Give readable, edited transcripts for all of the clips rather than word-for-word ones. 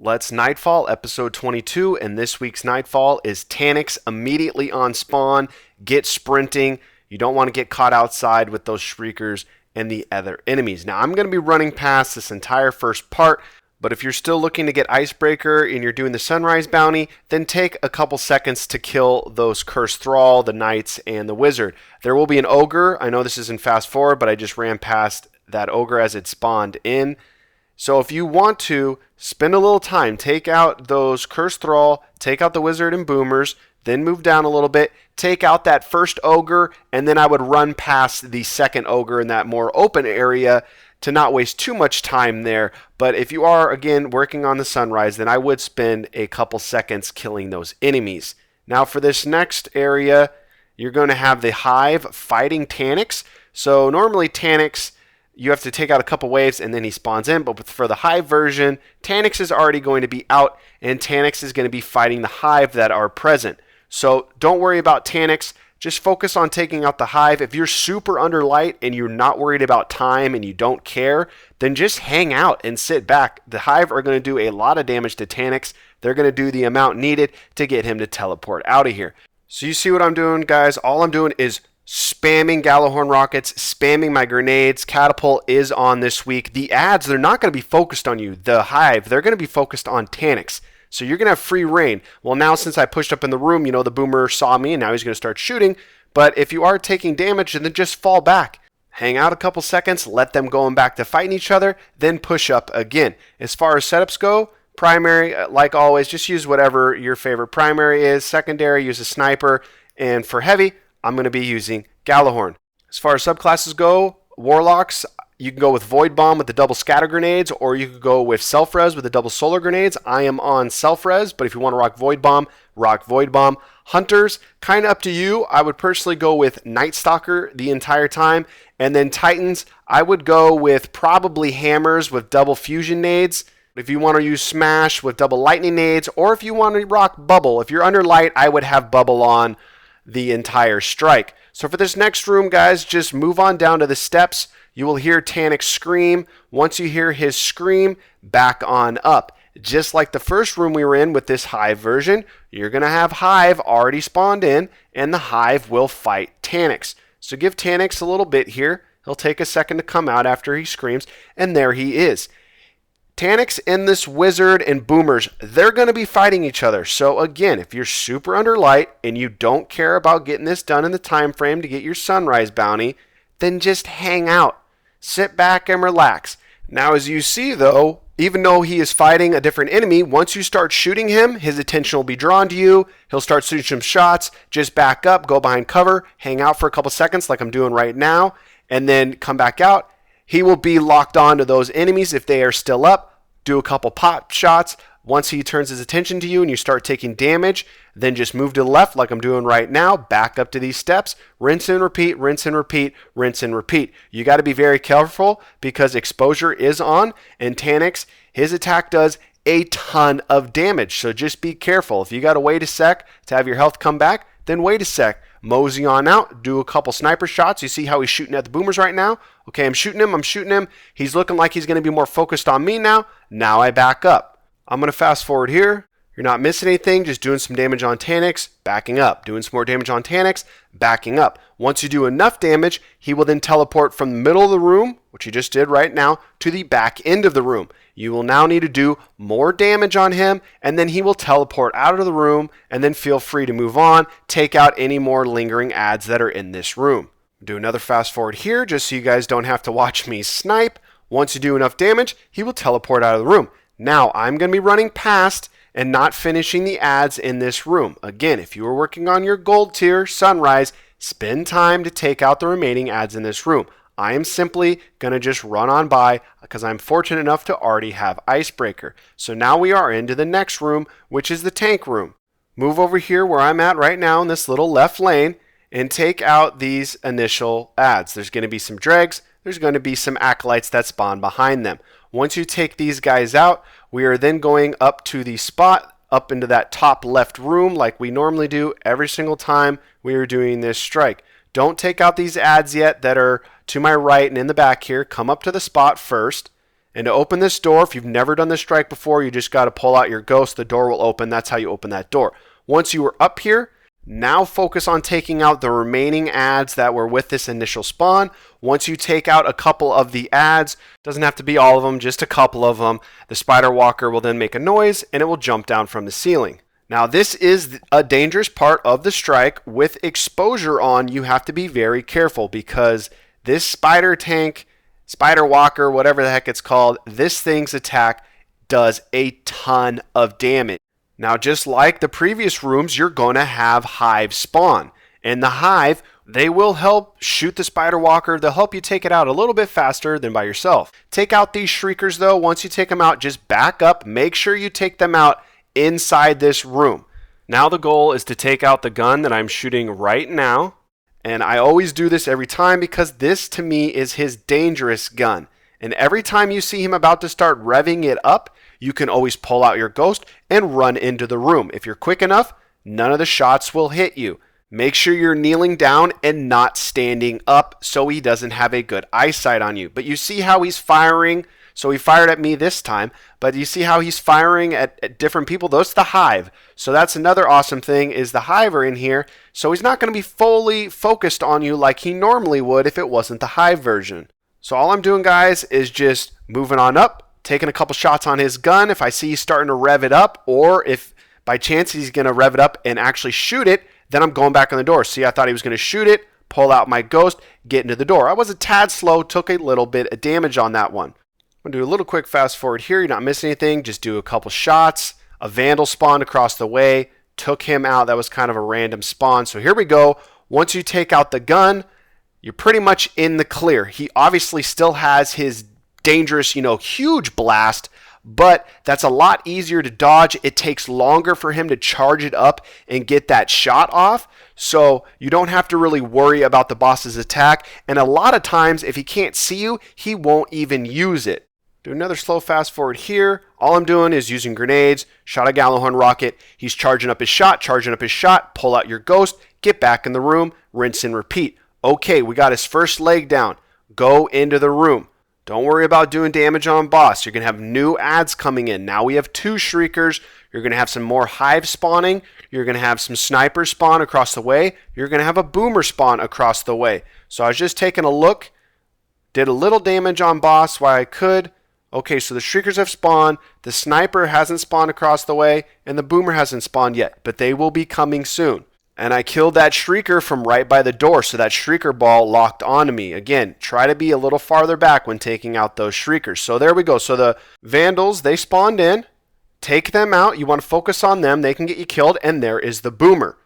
Let's Nightfall, episode 22, and this week's Nightfall is Taniks immediately on spawn. Get sprinting. You don't want to get caught outside with those Shriekers and the other enemies. Now, I'm going to be running past this entire first part, but if you're still looking to get Icebreaker and you're doing the Sunrise Bounty, then take a couple seconds to kill those Cursed Thrall, the Knights, and the Wizard. There will be an Ogre. I know this isn't fast forward, but I just ran past that Ogre as it spawned in. So if you want to, spend a little time, take out those Cursed Thrall, take out the Wizard and Boomers, then move down a little bit, take out that first Ogre, and then I would run past the second Ogre in that more open area to not waste too much time there. But if you are, again, working on the Sunrise, then I would spend a couple seconds killing those enemies. Now for this next area, you're going to have the Hive fighting Taniks. So normally Taniks, you have to take out a couple waves and then he spawns in. But for the Hive version, Taniks is already going to be out and Taniks is going to be fighting the Hive that are present. So don't worry about Taniks. Just focus on taking out the Hive. If you're super under light and you're not worried about time and you don't care, then just hang out and sit back. The Hive are going to do a lot of damage to Taniks. They're going to do the amount needed to get him to teleport out of here. So you see what I'm doing, guys? All I'm doing is spamming Gallahorn rockets, spamming my grenades. Catapult is on this week. The ads, they're not going to be focused on you. The Hive, they're going to be focused on Taniks. So you're going to have free reign. Well, now since I pushed up in the room, the Boomer saw me and now he's going to start shooting. But if you are taking damage, then just fall back. Hang out a couple seconds, let them go back to fighting each other, then push up again. As far as setups go, primary, like always, just use whatever your favorite primary is. Secondary, use a sniper. And for heavy, I'm going to be using Gallahorn. As far as subclasses go, Warlocks, you can go with Void Bomb with the double scatter grenades, or you could go with Self-Res with the double solar grenades. I am on Self-Res, but if you want to rock Void Bomb, rock Void Bomb. Hunters, kind of up to you. I would personally go with Night Stalker the entire time. And then Titans, I would go with probably Hammers with double fusion nades. If you want to use Smash with double lightning nades, or if you want to rock Bubble. If you're under light, I would have Bubble on the entire strike. So for this next room, guys, just move on down to the steps. You will hear Taniks scream. Once you hear his scream, back on up. Just like the first room we were in with this Hive version, you're going to have Hive already spawned in, and the Hive will fight Taniks. So give Taniks a little bit here. He'll take a second to come out after he screams, and there he is. Taniks and this Wizard and Boomers, they're going to be fighting each other. So again, if you're super under light and you don't care about getting this done in the time frame to get your Sunrise Bounty, then just hang out. Sit back and relax. Now as you see though, even though he is fighting a different enemy, once you start shooting him, his attention will be drawn to you. He'll start shooting some shots. Just back up, go behind cover, hang out for a couple seconds like I'm doing right now, and then come back out. He will be locked on to those enemies if they are still up. Do a couple pop shots. Once he turns his attention to you and you start taking damage, then just move to the left like I'm doing right now. Back up to these steps. Rinse and repeat, rinse and repeat, rinse and repeat. You got to be very careful because exposure is on. And Taniks, his attack does a ton of damage. So just be careful. If you got to wait a sec to have your health come back, then wait a sec. Mosey on out, do a couple sniper shots. You see how he's shooting at the Boomers right now? Okay, I'm shooting him. He's looking like he's going to be more focused on me now. Now I back up. I'm going to fast forward here. You're not missing anything, just doing some damage on Taniks, backing up. Doing some more damage on Taniks, backing up. Once you do enough damage, he will then teleport from the middle of the room, which he just did right now, to the back end of the room. You will now need to do more damage on him, and then he will teleport out of the room, and then feel free to move on, take out any more lingering ads that are in this room. Do another fast forward here, just so you guys don't have to watch me snipe. Once you do enough damage, he will teleport out of the room. Now, I'm going to be running past and not finishing the ads in this room. Again, if you are working on your gold tier, Sunrise, spend time to take out the remaining ads in this room. I am simply going to just run on by because I'm fortunate enough to already have Icebreaker. So now we are into the next room, which is the tank room. Move over here where I'm at right now in this little left lane and take out these initial ads. There's going to be some dregs. There's going to be some acolytes that spawn behind them. Once you take these guys out, we are then going up to the spot, up into that top left room like we normally do every single time we are doing this strike. Don't take out these ads yet that are to my right and in the back here. Come up to the spot first And to open this door, if you've never done this strike before, you just got to pull out your ghost. The door will open. That's how you open that door. Once you are up here, now focus on taking out the remaining adds that were with this initial spawn. Once you take out a couple of the adds, doesn't have to be all of them, just a couple of them, the spider walker will then make a noise and it will jump down from the ceiling. Now this is a dangerous part of the strike. With exposure on, you have to be very careful because this spider tank, spider walker, whatever the heck it's called, this thing's attack does a ton of damage. Now, just like the previous rooms, you're going to have hive spawn. And the hive, they will help shoot the spider walker. They'll help you take it out a little bit faster than by yourself. Take out these shriekers though. Once you take them out, just back up. Make sure you take them out inside this room. Now the goal is to take out the gun that I'm shooting right now. And I always do this every time because this to me is his dangerous gun. And every time you see him about to start revving it up, you can always pull out your ghost and run into the room. If you're quick enough, none of the shots will hit you. Make sure you're kneeling down and not standing up so he doesn't have a good eyesight on you. But you see how he's firing. So he fired at me this time, but you see how he's firing at different people? That's the hive. So that's another awesome thing is the hive are in here. So he's not going to be fully focused on you like he normally would if it wasn't the hive version. So all I'm doing, guys, is just moving on up, taking a couple shots on his gun. If I see he's starting to rev it up, or if by chance he's going to rev it up and actually shoot it, then I'm going back on the door. See, I thought he was going to shoot it, pull out my ghost, get into the door. I was a tad slow, took a little bit of damage on that one. I'm going to do a little quick fast forward here. You're not missing anything. Just do a couple shots. A vandal spawned across the way, took him out. That was kind of a random spawn. So here we go. Once you take out the gun, you're pretty much in the clear. He obviously still has his dangerous, huge blast, but that's a lot easier to dodge. It takes longer for him to charge it up and get that shot off, so you don't have to really worry about the boss's attack. And a lot of times, if he can't see you, he won't even use it. Do another slow fast forward here. All I'm doing is using grenades, shot a Gallahorn rocket. He's charging up his shot, pull out your ghost, get back in the room, rinse and repeat. Okay, we got his first leg down. Go into the room. Don't worry about doing damage on boss. You're going to have new adds coming in. Now we have 2 shriekers. You're going to have some more hive spawning. You're going to have some snipers spawn across the way. You're going to have a boomer spawn across the way. So I was just taking a look. Did a little damage on boss while I could. Okay, so the shriekers have spawned. The sniper hasn't spawned across the way. And the boomer hasn't spawned yet. But they will be coming soon. And I killed that shrieker from right by the door, so that shrieker ball locked onto me. Again, try to be a little farther back when taking out those shriekers. So there we go. So the vandals, they spawned in. Take them out. You want to focus on them. They can get you killed. And there is the boomer.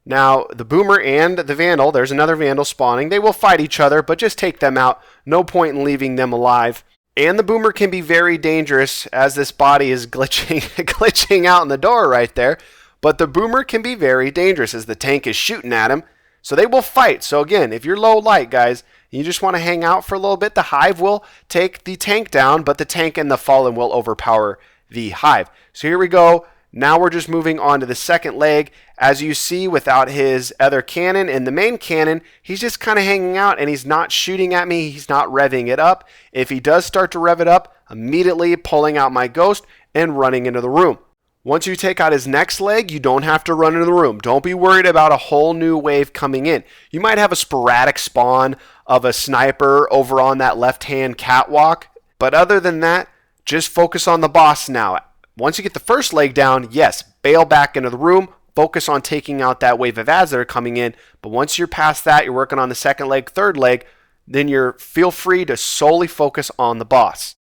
Now, the boomer and the vandal, there's another vandal spawning. They will fight each other, but just take them out. No point in leaving them alive. And the boomer can be very dangerous as this body is glitching out in the door right there. But the boomer can be very dangerous as the tank is shooting at him. So they will fight. So again, if you're low light, guys, you just want to hang out for a little bit, the hive will take the tank down, but the tank and the fallen will overpower the hive. So here we go. Now we're just moving on to the second leg. As you see, without his other cannon and the main cannon, he's just kind of hanging out and he's not shooting at me. He's not revving it up. If he does start to rev it up, immediately pulling out my ghost and running into the room. Once you take out his next leg, you don't have to run into the room. Don't be worried about a whole new wave coming in. You might have a sporadic spawn of a sniper over on that left-hand catwalk, but other than that, just focus on the boss now. Once you get the first leg down, yes, bail back into the room, focus on taking out that wave of ads that are coming in, but once you're past that, you're working on the second leg, third leg, then feel free to solely focus on the boss.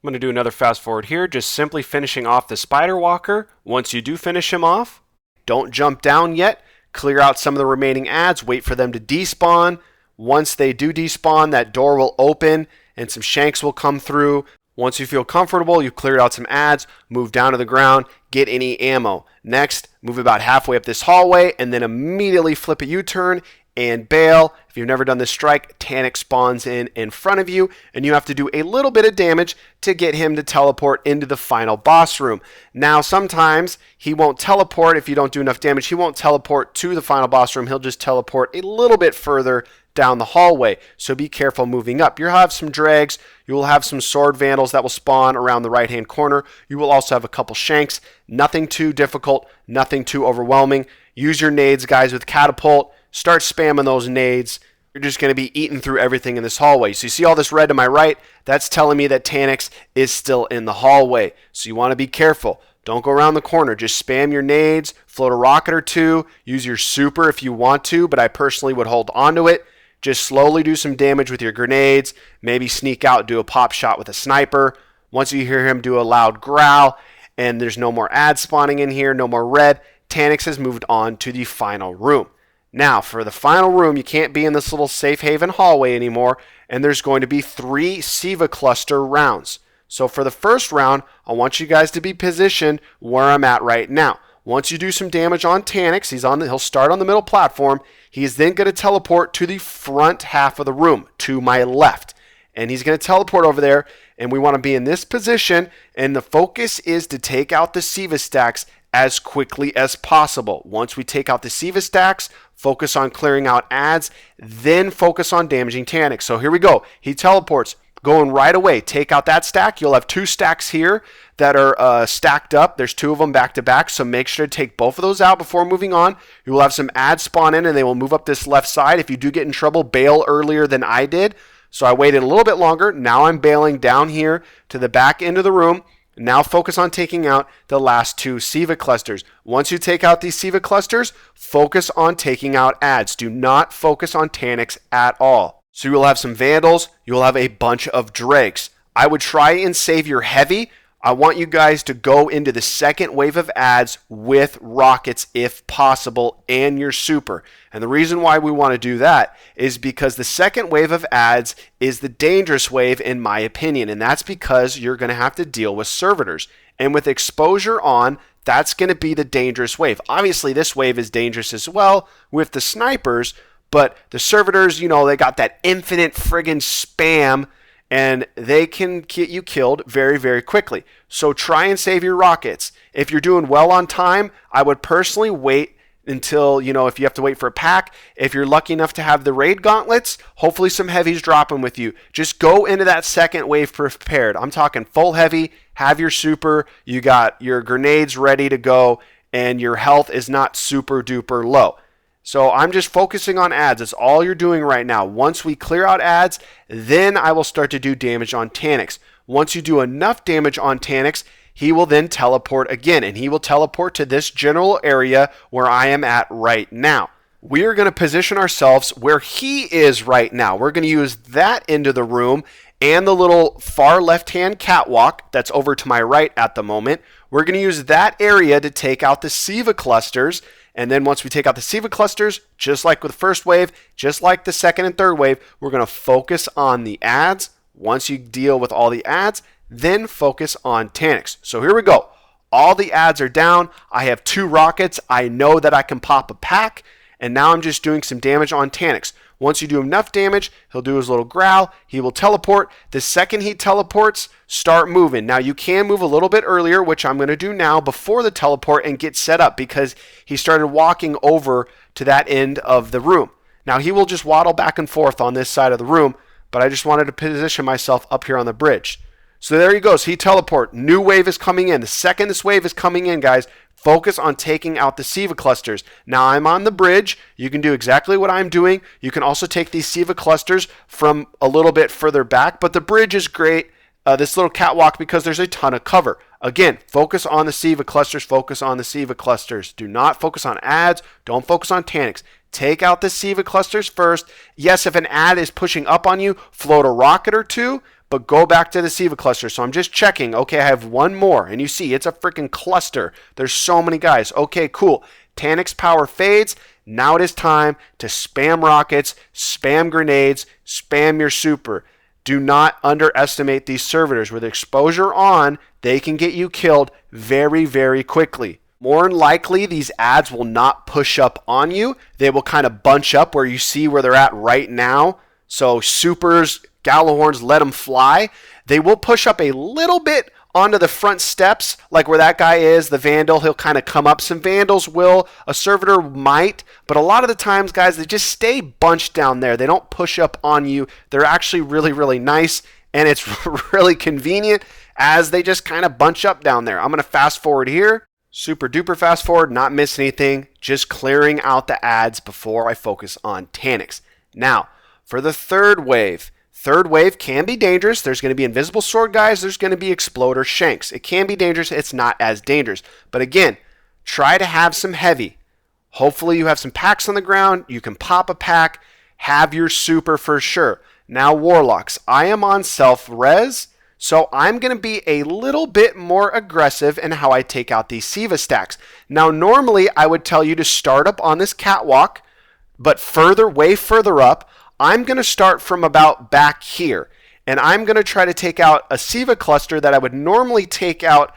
I'm going to do another fast forward here, just simply finishing off the spider walker. Once you do finish him off, don't jump down yet. Clear out some of the remaining adds, wait for them to despawn. Once they do despawn, that door will open and some shanks will come through. Once you feel comfortable, you've cleared out some adds, move down to the ground, get any ammo. Next, move about halfway up this hallway and then immediately flip a U-turn and bail. If you've never done this strike, Taniks spawns in front of you, and you have to do a little bit of damage to get him to teleport into the final boss room. Now, sometimes he won't teleport if you don't do enough damage. He won't teleport to the final boss room. He'll just teleport a little bit further down the hallway. So be careful moving up. You'll have some drags. You will have some sword vandals that will spawn around the right-hand corner. You will also have a couple shanks. Nothing too difficult, nothing too overwhelming. Use your nades, guys, with catapult. Start spamming those nades. You're just going to be eating through everything in this hallway. So you see all this red to my right? That's telling me that Taniks is still in the hallway. So you want to be careful. Don't go around the corner. Just spam your nades, float a rocket or two, use your super if you want to, but I personally would hold onto it. Just slowly do some damage with your grenades, maybe sneak out, do a pop shot with a sniper. Once you hear him do a loud growl, and there's no more ads spawning in here, no more red, Taniks has moved on to the final room. Now, for the final room, you can't be in this little safe haven hallway anymore, and there's going to be 3 Siva cluster rounds. So for the first round, I want you guys to be positioned where I'm at right now. Once you do some damage on Taniks, he'll start on the middle platform. He's then going to teleport to the front half of the room, to my left. And he's going to teleport over there, and we want to be in this position, and the focus is to take out the Siva stacks as quickly as possible. Once we take out the Siva stacks, focus on clearing out ads, then focus on damaging Taniks. So here we go. He teleports. Going right away. Take out that stack. You'll have 2 stacks here that are stacked up. There's 2 of them back to back, so make sure to take both of those out before moving on. You will have some ads spawn in, and they will move up this left side. If you do get in trouble, bail earlier than I did. So I waited a little bit longer. Now I'm bailing down here to the back end of the room. Now focus on taking out the last 2 Siva clusters. Once you take out these Siva clusters, focus on taking out ads. Do not focus on Taniks at all. So you will have some vandals. You will have a bunch of drakes. I would try and save your heavy. I want you guys to go into the second wave of ads with rockets if possible and your super. And the reason why we want to do that is because the second wave of ads is the dangerous wave in my opinion. And that's because you're going to have to deal with servitors. And with exposure on, that's going to be the dangerous wave. Obviously, this wave is dangerous as well with the snipers, but the servitors, they got that infinite friggin' spam, and they can get you killed very, very quickly. So try and save your rockets. If you're doing well on time, I would personally wait until, if you have to wait for a pack. If you're lucky enough to have the raid gauntlets, hopefully some heavies dropping with you. Just go into that second wave prepared. I'm talking full heavy, have your super, you got your grenades ready to go, and your health is not super duper low. So I'm just focusing on ads. That's all you're doing right now. Once we clear out ads, then I will start to do damage on Taniks. Once you do enough damage on Taniks, he will then teleport again, and he will teleport to this general area where I am at right now. We are going to position ourselves where he is right now. We're going to use that end of the room and the little far left-hand catwalk that's over to my right at the moment. We're going to use that area to take out the Siva clusters. And then once we take out the Siva clusters, just like with the first wave, just like the second and third wave, we're going to focus on the ads. Once you deal with all the ads, then focus on Taniks. So here we go. All the ads are down. I have 2 rockets. I know that I can pop a pack. And now I'm just doing some damage on Taniks. Once you do enough damage, he'll do his little growl. He will teleport. The second he teleports, start moving. Now you can move a little bit earlier, which I'm going to do now before the teleport and get set up because he started walking over to that end of the room. Now he will just waddle back and forth on this side of the room, but I just wanted to position myself up here on the bridge. So there he goes. He teleport. New wave is coming in. The second this wave is coming in, guys, focus on taking out the Siva clusters. Now I'm on the bridge. You can do exactly what I'm doing. You can also take these Siva clusters from a little bit further back, but the bridge is great, this little catwalk, because there's a ton of cover. Again, focus on the Siva clusters. Focus on the Siva clusters. Do not focus on ads. Don't focus on Taniks. Take out the Siva clusters first. Yes, if an ad is pushing up on you, float a rocket or 2, but go back to the Siva cluster. So I'm just checking. Okay, I have 1 more. And you see, it's a freaking cluster. There's so many guys. Okay, cool. Taniks power fades. Now it is time to spam rockets, spam grenades, spam your super. Do not underestimate these servitors. With exposure on, they can get you killed very, very quickly. More than likely, these ads will not push up on you. They will kind of bunch up where you see where they're at right now. So supers, Gallahorns, let them fly. They will push up a little bit onto the front steps, like where that guy is, the Vandal, he'll kind of come up. Some Vandals will, a Servitor might, but a lot of the times, guys, they just stay bunched down there. They don't push up on you. They're actually really, really nice, and it's really convenient as they just kind of bunch up down there. I'm going to fast forward here. Super duper fast forward, not miss anything, just clearing out the ads before I focus on Taniks. Now, for the third wave can be dangerous. There's going to be invisible sword guys. There's going to be exploder shanks. It can be dangerous. It's not as dangerous. But again, try to have some heavy. Hopefully you have some packs on the ground. You can pop a pack. Have your super for sure. Now, Warlocks. I am on self-res, so I'm going to be a little bit more aggressive in how I take out these Siva stacks. Now, normally I would tell you to start up on this catwalk, but way further up, I'm going to start from about back here, and I'm going to try to take out a Siva cluster that I would normally take out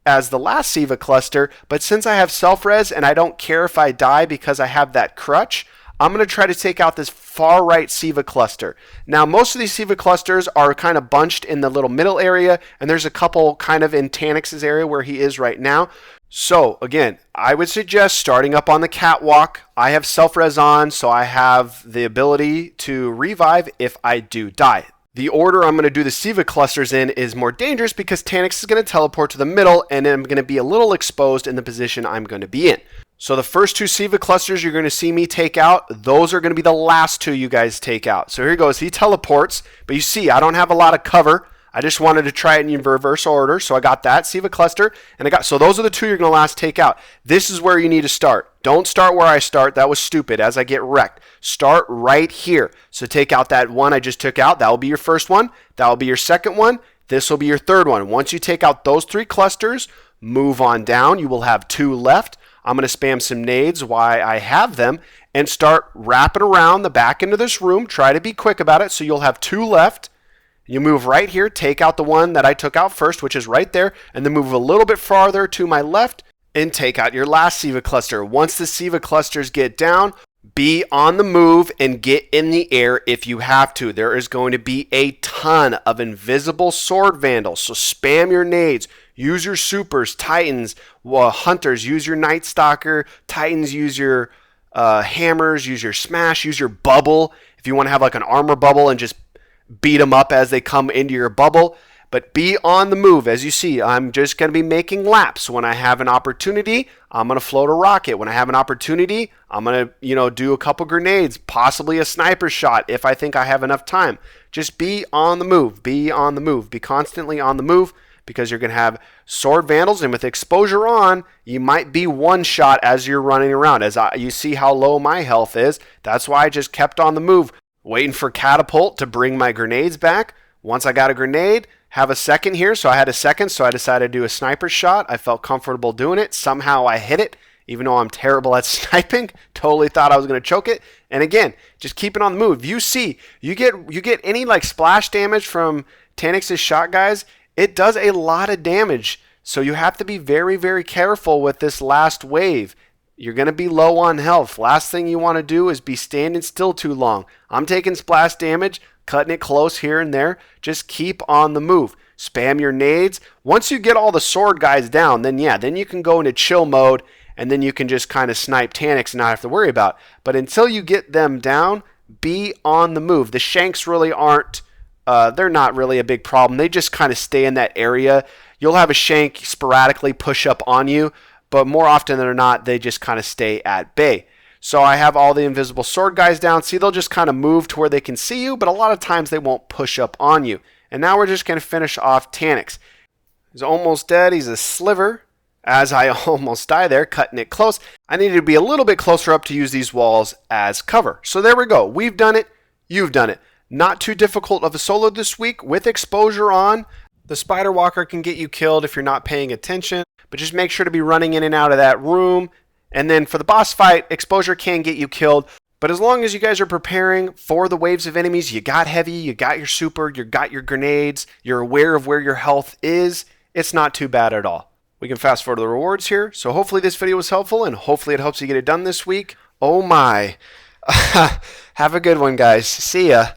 as the last Siva cluster, but since I have self-res and I don't care if I die because I have that crutch, I'm going to try to take out this far right Siva cluster. Now, most of these Siva clusters are kind of bunched in the little middle area, and there's a couple kind of in Taniks' area where he is right now. So, again, I would suggest starting up on the catwalk. I have self-res on, so I have the ability to revive if I do die. The order I'm going to do the Siva clusters in is more dangerous because Taniks is going to teleport to the middle, and I'm going to be a little exposed in the position I'm going to be in. So the first two Siva clusters you're going to see me take out, those are going to be the last two you guys take out. So here goes. He teleports, but you see, I don't have a lot of cover. I just wanted to try it in reverse order, so I got that Siva cluster, and so those are the two you're going to last take out. This is where you need to start. Don't start where I start. That was stupid as I get wrecked. Start right here. So take out that one I just took out. That will be your first one. That will be your second one. This will be your third one. Once you take out those three clusters, move on down. You will have two left. I'm going to spam some nades while I have them and start wrapping around the back end of this room. Try to be quick about it so you'll have two left. You move right here, take out the one that I took out first, which is right there, and then move a little bit farther to my left and take out your last Siva cluster. Once the Siva clusters get down, be on the move and get in the air if you have to. There is going to be a ton of invisible sword vandals, so spam your nades. Use your supers, Titans, Hunters, use your Night Stalker, Titans, use your hammers, use your smash, use your bubble. If you want to have like an armor bubble and just beat them up as they come into your bubble. But be on the move. As you see, I'm just going to be making laps. When I have an opportunity, I'm going to float a rocket. When I have an opportunity, I'm going to, do a couple grenades, possibly a sniper shot if I think I have enough time. Just be on the move. Be on the move. Be constantly on the move because you're going to have sword vandals, and with exposure on, you might be one shot as you're running around. You see how low my health is. That's why I just kept on the move, waiting for catapult to bring my grenades back. Once I got a grenade, have a second here, so I had a second, so I decided to do a sniper shot. I felt comfortable doing it. Somehow I hit it, even though I'm terrible at sniping. Totally thought I was going to choke it. And again, just keep it on the move. You see, you get any like splash damage from Taniks' shot, guys, it does a lot of damage. So you have to be very, very careful with this last wave. You're going to be low on health. Last thing you want to do is be standing still too long. I'm taking splash damage, cutting it close here and there. Just keep on the move. Spam your nades. Once you get all the sword guys down, then you can go into chill mode, and then you can just kind of snipe Taniks and not have to worry about. But until you get them down, be on the move. The shanks really aren't, they're not really a big problem. They just kind of stay in that area. You'll have a shank sporadically push up on you, but more often than not, they just kind of stay at bay. So I have all the invisible sword guys down. See, they'll just kind of move to where they can see you, but a lot of times they won't push up on you. And now we're just going to finish off Taniks. He's almost dead. He's a sliver. As I almost die there, cutting it close. I needed to be a little bit closer up to use these walls as cover. So there we go. We've done it. You've done it. Not too difficult of a solo this week with exposure on. The Spider Walker can get you killed if you're not paying attention, but just make sure to be running in and out of that room. And then for the boss fight, exposure can get you killed. But as long as you guys are preparing for the waves of enemies, you got heavy, you got your super, you got your grenades, you're aware of where your health is, it's not too bad at all. We can fast forward to the rewards here. So hopefully this video was helpful, and hopefully it helps you get it done this week. Oh my. Have a good one, guys. See ya.